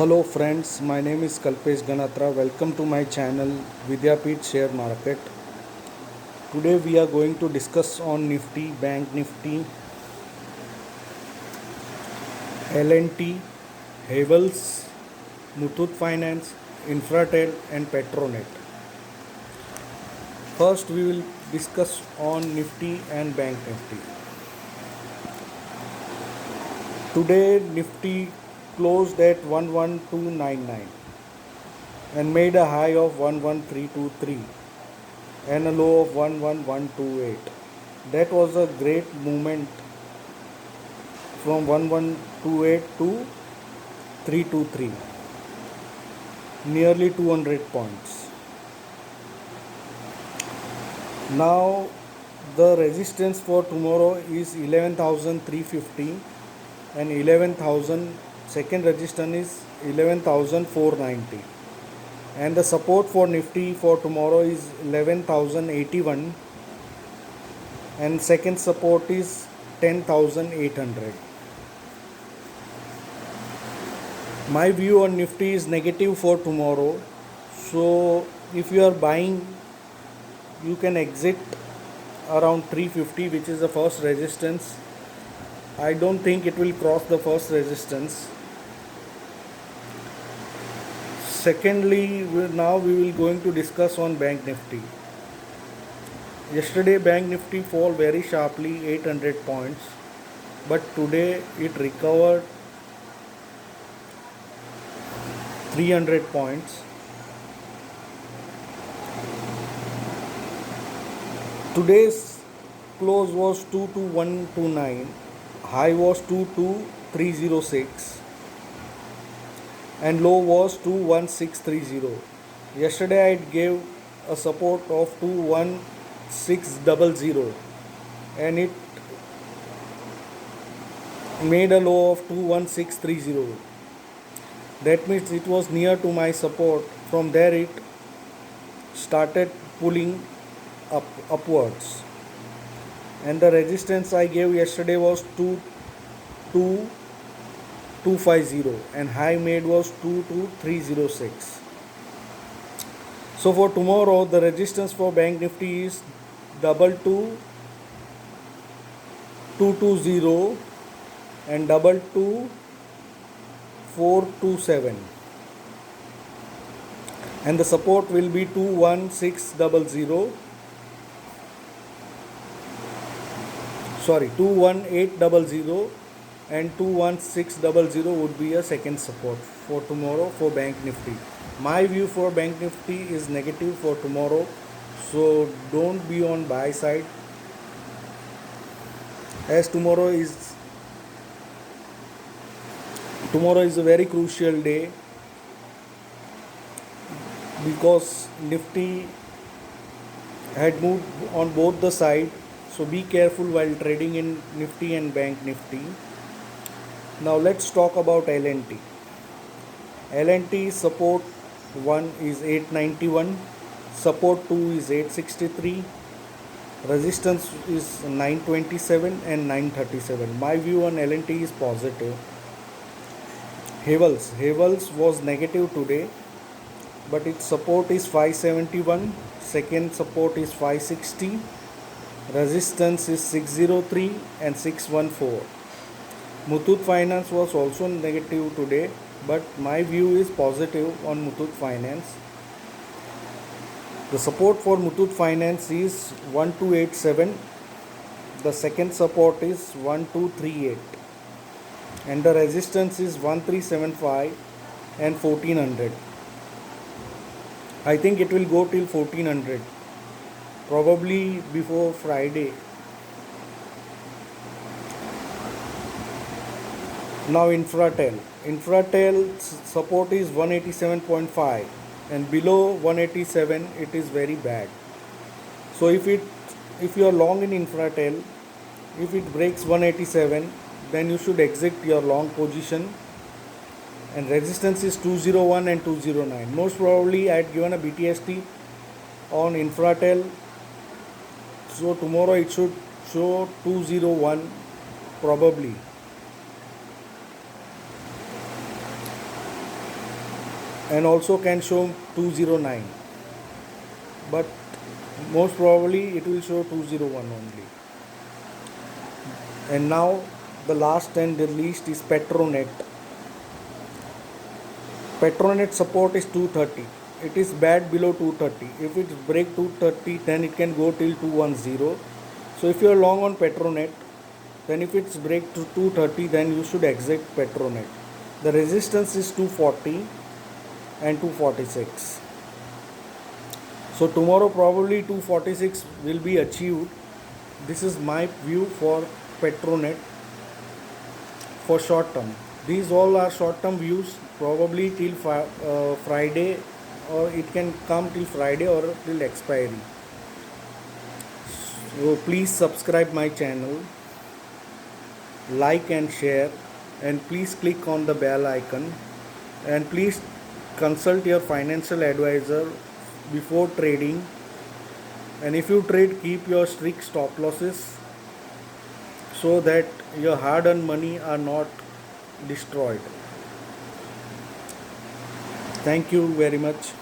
Hello friends, my name is Kalpesh Ganatra. Welcome to my channel Vidyapeeth Share Market. Today we are going to discuss on Nifty, Bank Nifty, L&T, Havels, Muthoot Finance, Infratel and Petronet. First we will discuss on Nifty and Bank Nifty. Today Nifty closed at 11299 and made a high of 11323 and a low of 11128. That was a great movement from 1128 to 323, nearly 200 points. Now the resistance for tomorrow is 11,350 and 11,000. Second resistance is 11,490 and the support for Nifty for tomorrow is 11,081 and second support is 10,800. My view on Nifty is negative for tomorrow, so if you are buying, you can exit around 350, which is the first resistance. I don't think it will cross the first resistance. Secondly, now we will going to discuss on Bank Nifty. Yesterday Bank Nifty fall very sharply, 800 points, but today it recovered 300 points. Today's close was 22129, high was 22306 and low was 21630. Yesterday I gave a support of 21600 and it made a low of 21630. That means it was near to my support. From there it started pulling upwards, and the resistance I gave yesterday was 22250 and high made was 22306. So for tomorrow the resistance for Bank Nifty is 22220 and 22427 and the support will be 21800 and 21600 would be a second support for tomorrow for Bank Nifty. My view for Bank Nifty is negative for tomorrow, so don't be on buy side, as tomorrow is a very crucial day, because Nifty had moved on both the side. So be careful while trading in Nifty and Bank Nifty. Now let's talk about L&T. L&T support 1 is 891, support 2 is 863, resistance is 927 and 937. My view on L&T is positive. Havels was negative today, but its support is 571, second support is 560, resistance is 603 and 614. Muthoot Finance was also negative today, but my view is positive on Muthoot Finance. The support for Muthoot Finance is 1287, the second support is 1238 and the resistance is 1375 and 1400. I think it will go till 1400, probably before Friday. Now Infratel support is 187.5 and below 187 it is very bad. So if you are long in Infratel, if it breaks 187, then you should exit your long position. And resistance is 201 and 209. Most probably I had given a BTST on Infratel, so tomorrow it should show 201 probably. and also can show 209, but most probably it will show 201 only. And now the last and the least is Petronet. Petronet support is 230. It is bad below 230. If it break 230, then it can go till 210. So if you are long on Petronet, then if it's break to 230, then you should exit Petronet. The resistance is 240 and 246. So tomorrow probably 246 will be achieved. This is my view for Petronet for short term. These all are short term views, probably till Friday, or it can come till Friday or till expiry. So please subscribe my channel, like and share, and please click on the bell icon, and please consult your financial advisor before trading. And if you trade, keep your strict stop losses so that your hard earned money are not destroyed. Thank you very much.